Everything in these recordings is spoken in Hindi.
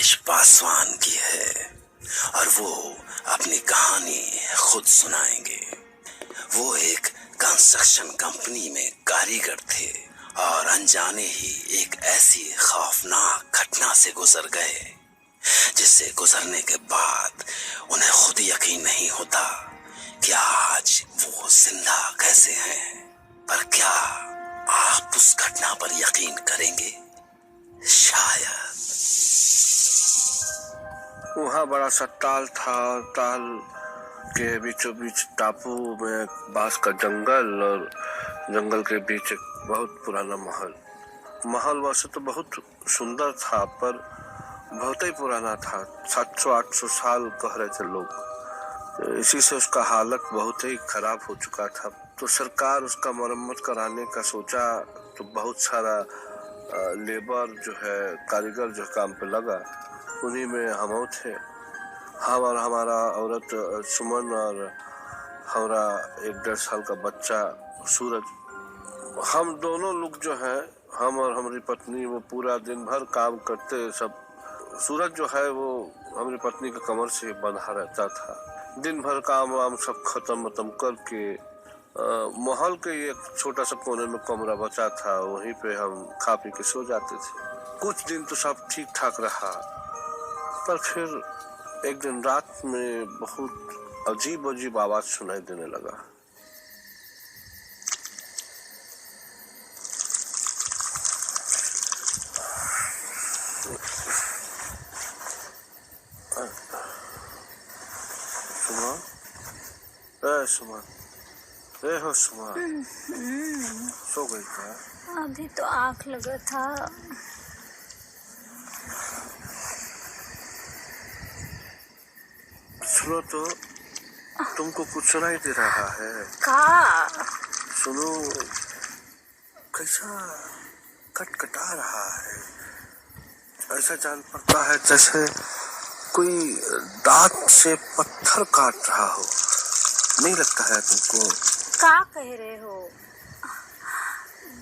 राजेश पासवान की है और वो अपनी कहानी खुद सुनाएंगे। वो एक कंस्ट्रक्शन कंपनी में कारीगर थे और अनजाने ही एक ऐसी खौफनाक घटना से गुजर गए जिससे गुजरने के बाद उन्हें खुद यकीन नहीं होता कि आज वो जिंदा कैसे हैं। पर क्या आप उस घटना पर यकीन करेंगे? शायद। वहाँ बड़ा सा ताल था। ताल के बीचों बीच टापू में बांस का जंगल और जंगल के बीच एक बहुत पुराना महल वैसे तो बहुत सुंदर था पर बहुत ही पुराना था। 700-800 साल कह रहे थे लोग। इसी से उसका हालत बहुत ही खराब हो चुका था। तो सरकार उसका मरम्मत कराने का सोचा तो बहुत सारा लेबर जो है, कारीगर जो काम पे लगा, उन्हीं में हम थे। हम और हमारा औरत सुमन और हमारा 1-1.5 साल का बच्चा सूरज, हम दोनों लोग जो है, हम और हमारी पत्नी वो पूरा दिन भर काम करते। सब सूरज जो है वो हमारी पत्नी के कमर से बंधा रहता था। दिन भर काम वाम सब खत्म करके महल के एक छोटा सा कोने में कमरा बचा था, वहीं पे हम खा पी के सो जाते थे। कुछ दिन तो सब ठीक ठाक रहा पर फिर एक दिन रात में बहुत अजीब अजीब आवाज सुनाई देने लगा। सुमन, हो सुमन, सो गई क्या? अभी तो आँख लगा था। सुनो तो, तुमको कुछ सुनाई दे रहा है? का? सुनो, कैसा खटखटा रहा है। ऐसा जान पड़ता है जैसे कोई दांत से पत्थर काट रहा हो। नहीं लगता है तुमको? का कह रहे हो?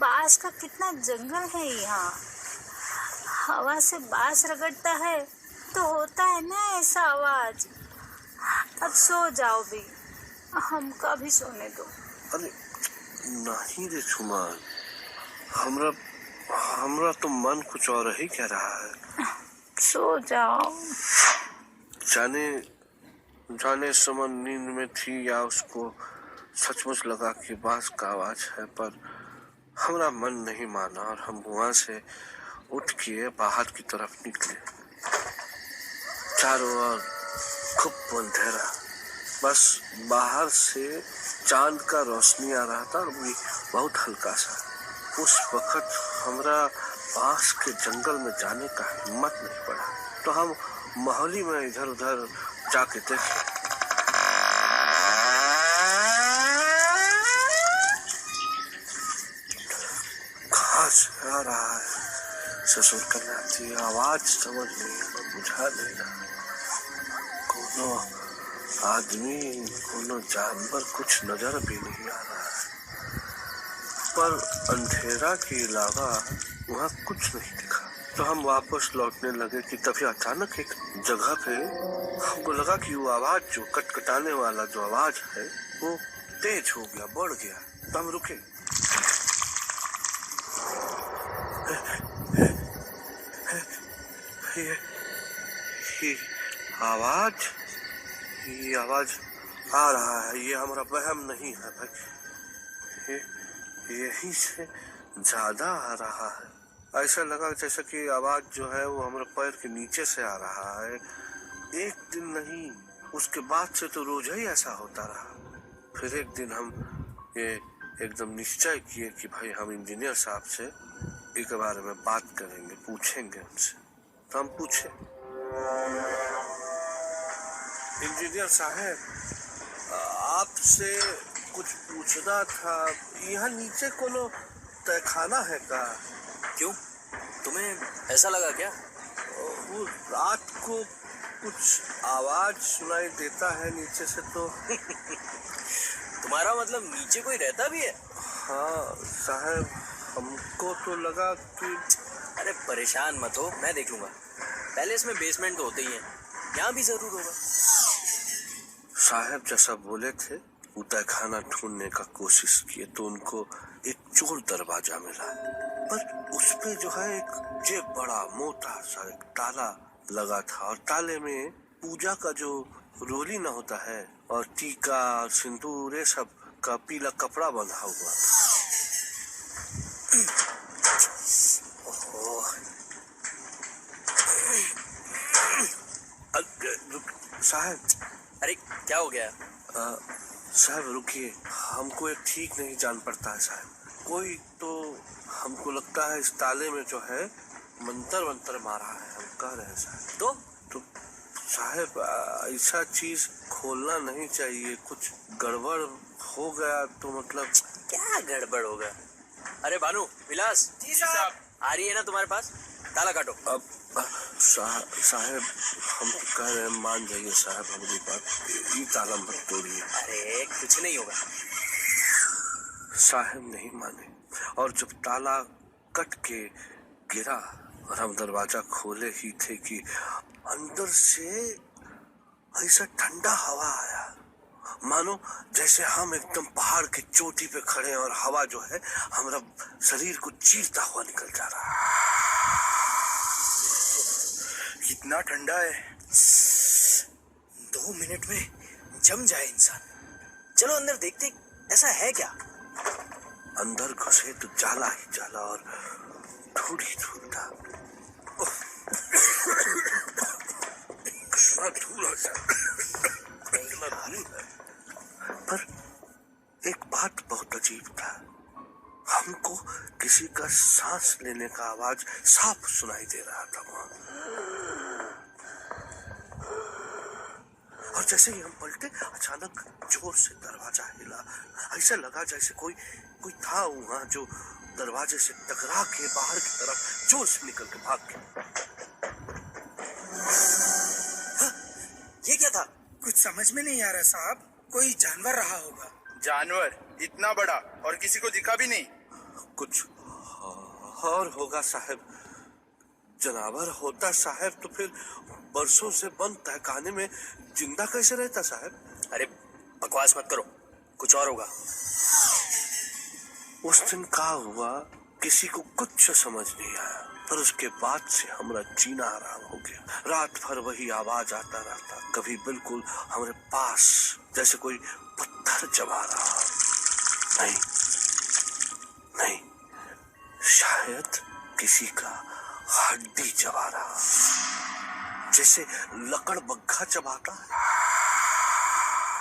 बांस का कितना जंगल है यहाँ। हवा से बांस रगड़ता है तो होता है ना ऐसा आवाज। अब सो जाओ भी, हमका भी सोने दो। अरे नहीं रे सुमन, हमरा तो मन कुछ और ही कह रहा है। सो जाओ। जाने सुमन नींद में थी या उसको सचमुच लगा कि बांस का आवाज है, पर हमारा मन नहीं माना और हम वहां से उठ के बाहर की तरफ निकले। चारों ओर खूब अंधेरा, बस बाहर से चांद का रोशनी आ रहा था और भी बहुत हल्का सा। उस वक्त हमरा बांस के जंगल में जाने का हिम्मत नहीं पड़ा तो हम मोहल्ली में इधर उधर जाके देखे। कहाँ से आ रहा है ससुर करती आवाज, समझ नहीं, बुझा नहीं रहा। कोनो आदमी, कोनो जानवर कुछ नजर भी नहीं आ रहा है, पर अंधेरा के अलावा वहाँ कुछ नहीं दिखा। तो हम वापस लौटने लगे कि तभी अचानक एक जगह पे हमको लगा कि वो आवाज, जो कटकटाने वाला जो आवाज है, वो तेज हो गया, बढ़ गया। तो हम रुके। ये आवाज आ रहा है, ये हमारा वहम नहीं है भाई, यहीं से ज्यादा आ रहा है। ऐसा लगा जैसे कि आवाज जो है वो हमारे पैर के नीचे से आ रहा है। एक दिन नहीं, उसके बाद से तो रोज ही ऐसा होता रहा। फिर एक दिन हम ये एकदम निश्चय किए कि भाई हम इंजीनियर साहब से एक बारे में बात करेंगे, पूछेंगे उनसे। तो हम पूछे, इंजीनियर साहब आपसे कुछ पूछना था, यहाँ नीचे कोनो तहखाना है का? क्यों, तुम्हें ऐसा लगा क्या? वो रात को कुछ आवाज सुनाई देता है नीचे से तो। तुम्हारा मतलब नीचे कोई रहता भी है? हाँ साहब, हमको तो लगा कि। अरे परेशान मत हो, मैं देख लूंगा। पैलेस में बेसमेंट तो होते ही है, यहाँ भी जरूर होगा। साहब जैसा बोले थे उतर खाना ढूंढने का कोशिश किए तो उनको एक चोर दरवाजा मिला, पर उस पे जो है एक जेब बड़ा मोटा सा एक ताला लगा था और ताले में पूजा का जो रोली ना होता है और टीका सिंदूर ये सब का पीला कपड़ा बंधा हुआ था। साहब अरे क्या हो गया? साहब रुकिए, हमको एक ठीक नहीं जान पड़ता है साहब। कोई तो हमको लगता है इस ताले में जो है मंत्र मारा है, हम कह रहे हैं साहब। तो साहब ऐसा चीज खोलना नहीं चाहिए, कुछ गड़बड़ हो गया तो मतलब। क्या गड़बड़ होगा? अरे भानु, विलास जी साहब। आ रही है ना तुम्हारे पास? ताला काटो। अब साहब हम तो कह रहे हैं मान जाइए साहब हमारी बात, ये ताला मत तोड़िए। अरे कुछ नहीं होगा। साहब नहीं माने और जब ताला कट के गिरा और हम दरवाजा खोले ही थे कि अंदर से ऐसा ठंडा हवा आया, मानो जैसे हम एकदम पहाड़ की चोटी पे खड़े हैं और हवा जो है हमारा शरीर को चीरता हुआ निकल जा रहा है। कितना ठंडा है, 2 मिनट में जम जाए इंसान। चलो अंदर देखते ऐसा है क्या। अंदर घुसे तो जाला ही जाला और धूल ही धूल था। पर एक बात बहुत अजीब था, हमको किसी का सांस लेने का आवाज साफ सुनाई दे रहा था वहां। और जैसे ही हम पलटे अचानक जोर से दरवाजा हिला, ऐसा लगा जैसे कोई था वहां जो दरवाजे से टकरा के बाहर की तरफ जोर से निकल के भाग गया। ये क्या था? कुछ समझ में नहीं आ रहा साहब, कोई जानवर रहा होगा। जानवर इतना बड़ा और किसी को दिखा भी नहीं। कुछ और होगा साहब, जनावर होता साहब तो फिर बरसों से बंद तहखाने में जिंदा कैसे रहता साहब। अरे बकवास मत करो, कुछ और होगा। उस दिन क्या हुआ किसी को कुछ समझ नहीं आया, पर उसके बाद से हमारा जीना आराम हो गया। रात भर वही आवाज आता रहता, कभी बिल्कुल हमारे पास जैसे कोई पत्थर चबा रहा। नहीं, शायद किसी का हड्डी चबा रहा, जैसे लकड़ बग्घा चबाता है।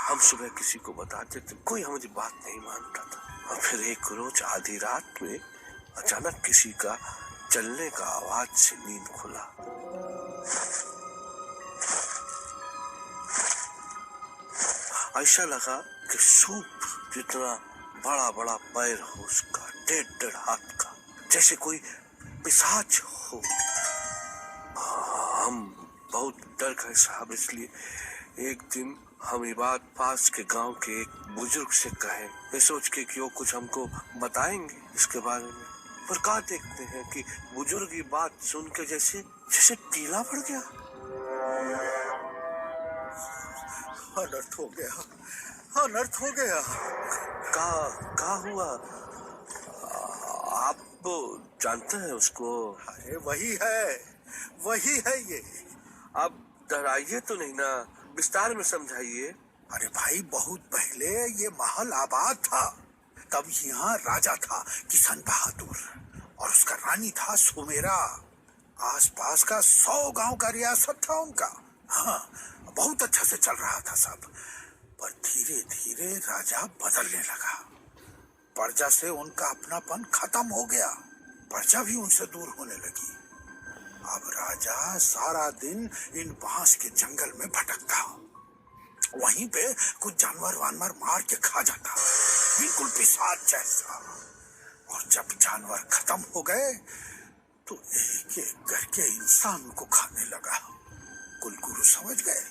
हम सुबह किसी को बताते थे, कोई हमारी बात नहीं मानता था। और फिर एक रोज आधी रात में अचानक किसी का चलने का आवाज से नींद खुला। ऐसा लगा कि सूप जितना बड़ा बड़ा पैर हो उसका, 1.5 हाथ का, जैसे कोई पिशाच हो। हम बहुत डर गए साहब, इसलिए एक दिन हम ये बात पास के गांव के एक बुजुर्ग से कहे, ये सोच के कि वो कुछ हमको बताएंगे इसके बारे में। पर क्या देखते हैं कि बुजुर्ग ये बात सुन के जैसे पीला पड़ गया। अनर्थ हो गया, अनर्थ हो गया। का हुआ? आप जानते हैं उसको? अरे वही है ये। आप डराइए तो नहीं ना, विस्तार में समझाइए। अरे भाई, बहुत पहले ये महल आबाद था। तब यहाँ राजा था किशन बहादुर और उसका रानी था सुमेरा। आसपास का 100 गांव का रियासत था उनका। हाँ, बहुत अच्छा से चल रहा था सब। पर धीरे धीरे राजा बदलने लगा। प्रजा से उनका अपनापन खत्म हो गया, प्रजा भी उनसे दूर होने लगी। अब राजा सारा दिन इन बांस के जंगल में भटकता, वहीं पे कुछ जानवर वानवर मार के खा जाता, बिल्कुल पिशाच जैसा। और जब जानवर खत्म हो गए तो एक एक करके इंसान को खाने लगा। कुलगुरु समझ गए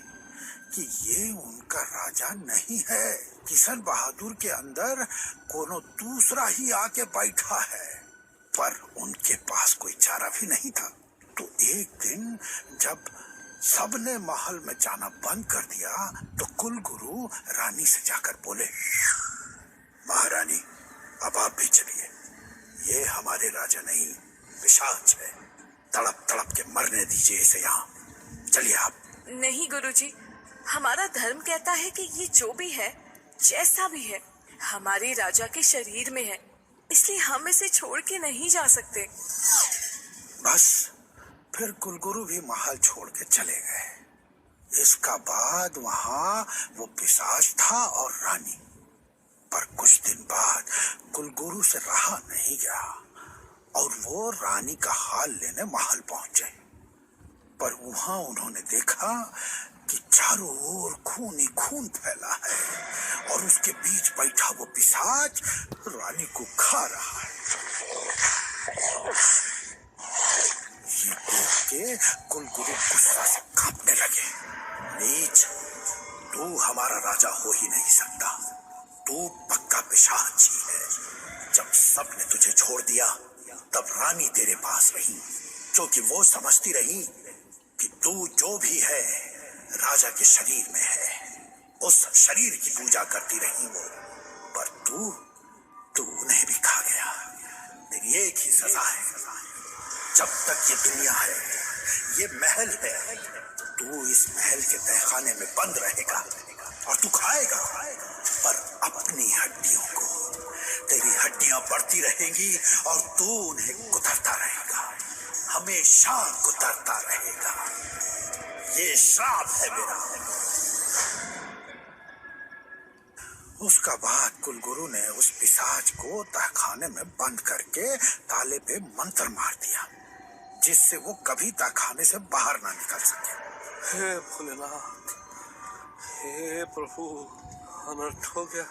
कि ये उनका राजा नहीं है, किशन बहादुर के अंदर कोनो दूसरा ही आके बैठा है। पर उनके पास कोई चारा भी नहीं था। तो एक दिन जब सबने महल में जाना बंद कर दिया तो कुलगुरु रानी से जाकर बोले, महारानी अब आप भी चलिए, ये हमारे राजा नहीं पिशाच है, तड़प तड़प के मरने दीजिए इसे, यहाँ चलिए आप। नहीं गुरुजी, हमारा धर्म कहता है कि ये जो भी है, जैसा भी है, हमारे राजा के शरीर में है, इसलिए हम इसे छोड़ के नहीं जा सकते। बस फिर कुलगुरु भी महल छोड़ के चले गए। इसका बाद वहां वो पिशाच था और रानी। पर कुछ दिन बाद कुलगुरु से रहा नहीं गया और वो रानी का हाल लेने महल पहुंचे। पर वहां उन्होंने देखा कि चारों ओर खून ही खून फैला है और उसके बीच बैठा वो पिशाच रानी को खा रहा है। ये देख के कुलगुरु गुस्सा से कांपने लगे। नीच, तू हमारा राजा हो ही नहीं सकता, तू पक्का पिशाच ही है। जब सबने तुझे छोड़ दिया तब रानी तेरे पास रही, क्योंकि वो समझती रही कि तू जो भी है राजा के शरीर में है, उस शरीर की पूजा करती रही वो। पर तू उन्हें भी खा गया। तेरी एक ही सजा है, जब तक ये दुनिया है, ये महल है, तू इस महल के तहखाने में बंद रहेगा और तू खाएगा, पर अपनी हड्डियों को। तेरी हड्डियां बढ़ती रहेंगी और तू उन्हें कुतरता रहेगा, हमेशा कुतरता रहेगा। ये श्राप है मेरा। उसका बाद कुलगुरु ने उस पिशाच को तहखाने में बंद करके ताले पे मंत्र मार दिया, जिससे वो कभी तहखाने से बाहर ना निकल सके। हे भोलेनाथ, हे प्रभु, अनर्थ हो गया।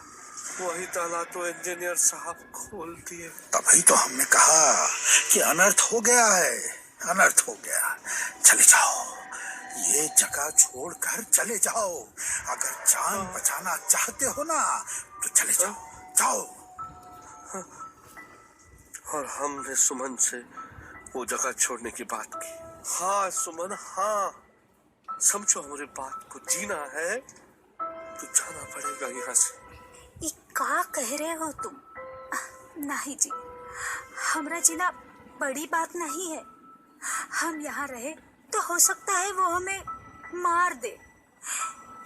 वही ताला तो इंजीनियर साहब खोल दिए। तभी तो हमने कहा कि अनर्थ हो गया है, अनर्थ हो गया। चले जाओ, ये जगह छोड़कर चले जाओ। अगर जान बचाना चाहते हो ना तो चले जाओ, जाओ। और हमने सुमन से वो जगह छोड़ने की बात की। हाँ सुमन, हाँ, समझो हमारी बात को, जीना है तो जाना पड़ेगा यहाँ से। ये का कह रहे हो तुम? नहीं जी, हमरा जीना बड़ी बात नहीं है। हम यहाँ रहे तो हो सकता है वो हमें मार दे,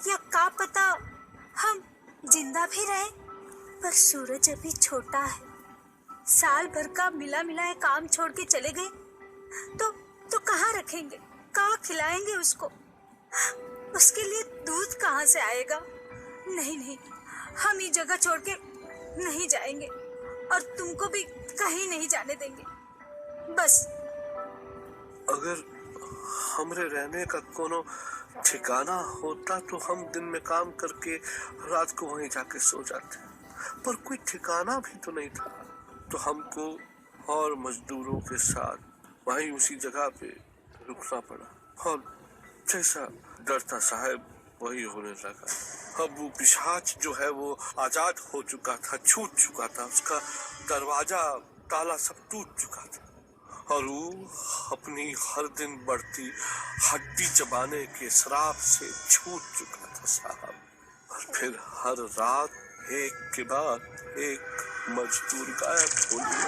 या का पता हम जिंदा भी रहे। पर सूरज अभी छोटा है, साल भर का मिला मिलाया काम छोड़ के चले गए तो कहाँ रखेंगे, कहाँ खिलाएंगे उसको? उसके लिए दूध कहाँ से आएगा? नहीं नहीं, हम ये जगह छोड़ के नहीं जाएंगे और तुमको भी कहीं नहीं जाने देंगे। बस अगर हमरे रहने का कोनो ठिकाना होता तो हम दिन में काम करके रात को वहीं जाके सो जाते, पर कोई ठिकाना भी तो नहीं था, तो हमको और मजदूरों के साथ वहीं उसी जगह पे रुकना पड़ा। और जैसा डरता साहब वही होने लगा। अब वो पिशाच जो है वो आजाद हो चुका था, छूट चुका था, उसका दरवाजा ताला सब टूट चुका था और वो अपनी हर दिन बढ़ती हड्डी चबाने के श्राप से छूट चुका था साहब। और फिर हर रात एक के बाद एक मजदूर गायब हो गए।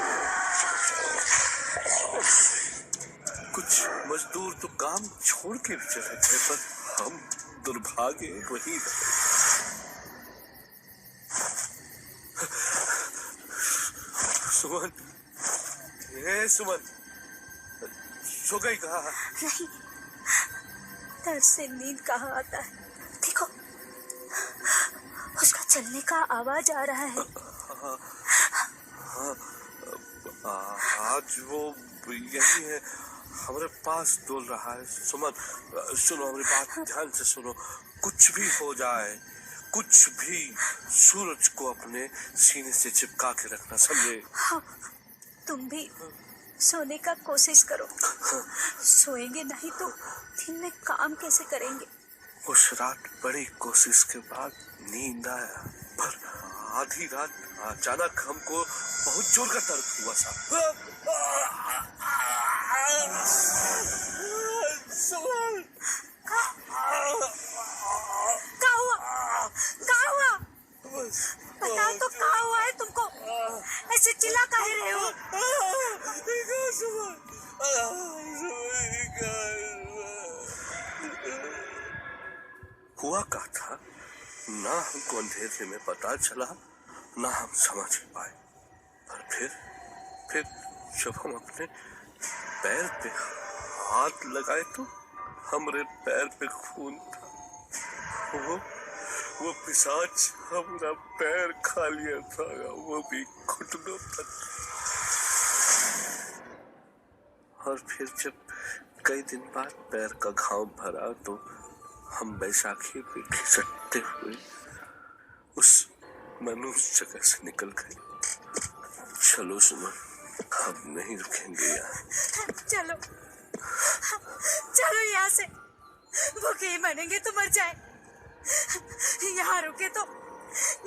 कुछ मजदूर तो काम छोड़ के भी चले गए, पर हम दुर्भाग्य वही रहे। सुमन, हे सुमन, सो गई कहा? नहीं, डर से नींद कहाँ आता है। देखो, उसका चलने का आवाज आ रहा है। आज वो यही है, हमारे पास डोल रहा है। सुमन सुनो, हमारी बात ध्यान से सुनो। कुछ भी हो जाए, कुछ भी, सूरज को अपने सीने से चिपका के रखना, समझे? हाँ, तुम भी सोने का कोशिश करो। सोएंगे नहीं तो दिन में काम कैसे करेंगे? उस रात बड़ी कोशिश के बाद नींद आया, पर आधी रात अचानक हमको बहुत जोर का दर्द हुआ सा। हुआ क्या था ना हमको अंधेरे में पता चला, ना हम समझ पाए। पर फिर जब हम अपने पैर पे हाथ लगाए तो हमारे पैर पे खून था। वो पिशाच हमारा पैर खा लिया था, वो भी घुटनों तक। और फिर जब कई दिन बाद पैर का घाव भरा तो हम बैसाखी पे घिसटते हुए उस मनुष्य जगह से निकल गए। चलो सुमन, हम नहीं रुकेंगे यहाँ। चलो चलो यहाँ से, भूखे ही मरेंगे तो मर जाए, यहाँ रुके तो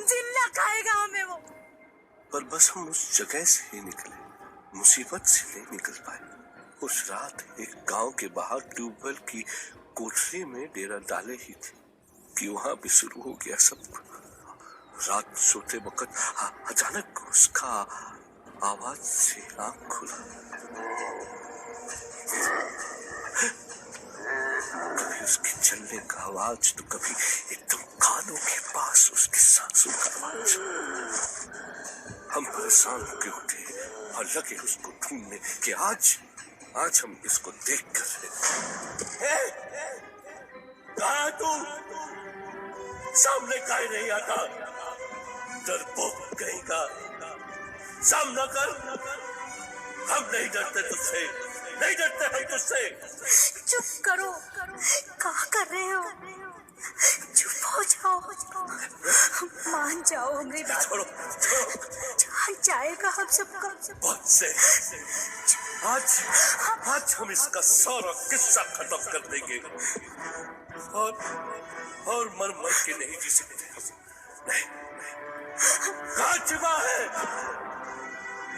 जिंदा खाएगा हमें वो। पर बस हम उस जगह से ही निकले, मुसीबत से नहीं निकल पाए। उस रात एक गांव के बाहर ट्यूबवेल की कोठरी में डेरा डाले ही थे कि वहां भी शुरू हो गया सब। रात सोते वक्त अचानक उसका आवाज से आंख खुला। कभी उसके चलने का आवाज तो कभी एकदम कानों के पास उसके सांसों का आवाज। हम परेशान होके उठे और लगे उसको ढूंढने कि आज हम इसको देख कर कहा तू सामने काहे नहीं आता? डरपोक कहेगा, सामना कर। हम नहीं डरते तुझसे, नहीं डरते हम तुझसे। चुप करो, क्या कर रहे हो? चुप हो जाओ, मान जाओ हमारी बात। छोड़ो। जान जाएगा हम सबका। बहुत से आज हम इसका सारा किस्सा खत्म कर देंगे और मर के नहीं जी सकते। नहीं, कहाँ छिपा है?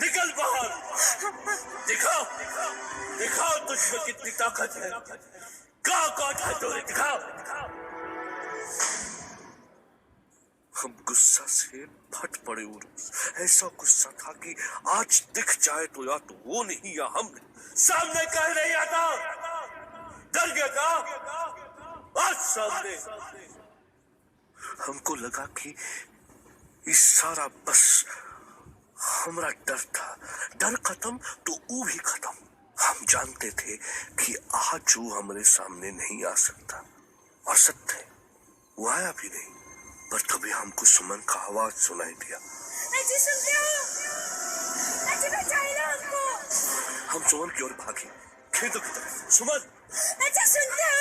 निकल बाहर, दिखाओ तुझमें कितनी ताकत है। कहाँ है तोरे? दिखाओ। हम गुस्सा से फट पड़े और ऐसा गुस्सा था कि आज दिख जाए तो या तो वो नहीं या हम नहीं। सामने कह नहीं आता? डर गया का? आज सामने। हमको लगा कि इस सारा बस हमारा डर था। डर खत्म तो वो भी खत्म। हम जानते थे कि आज वो हमारे सामने नहीं आ सकता, और सत्य वो आया भी नहीं। पर तभी हमको सुमन का आवाज सुनाई दिया। अजी सुनते हो? अजी बचाइए हमको। हम सुमन की ओर भागे, खेतों की तरफ। सुमन, अजी सुनते हो?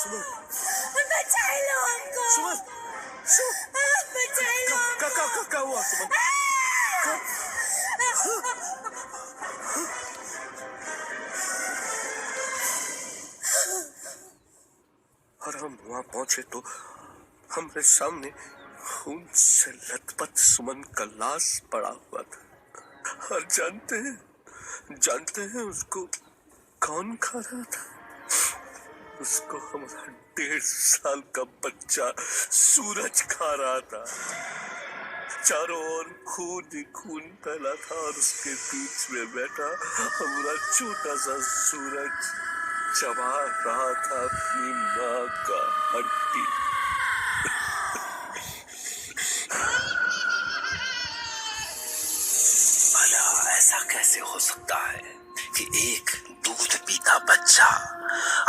सुमन, बचाइए हमको। सुमन, बचाइए हमको। क्या हुआ सुमन? और हम वहां पहुंचे तो हमारे सामने खून से लथपथ सुमन का लाश पड़ा हुआ था। और जानते हैं उसको कौन खा रहा था? उसको हमारा 1.5 साल का बच्चा सूरज खा रहा था। चारों ओर खून ही खून फैला था और उसके बीच में बैठा हमारा छोटा सा सूरज चबा रहा था अपनी माँ का हड्डी। भला ऐसा कैसे हो सकता है कि एक दूध पीता बच्चा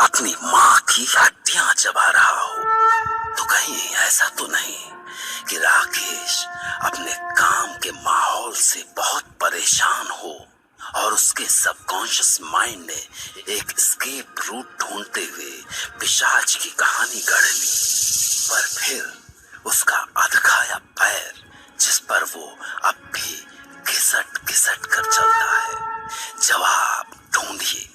अपनी माँ की हड्डियां चबा रहा हो? तो कहीं ऐसा तो नहीं कि राकेश अपने काम के माहौल से बहुत परेशान हो और उसके सबकॉन्शियस माइंड ने एक एस्केप रूट ढूंढते हुए पिशाच की कहानी गढ़ ली, पर फिर उसका अधखाया पैर जिस पर वो अब भी घिसट घिसट कर चलता है। जवाब ढूंढिए।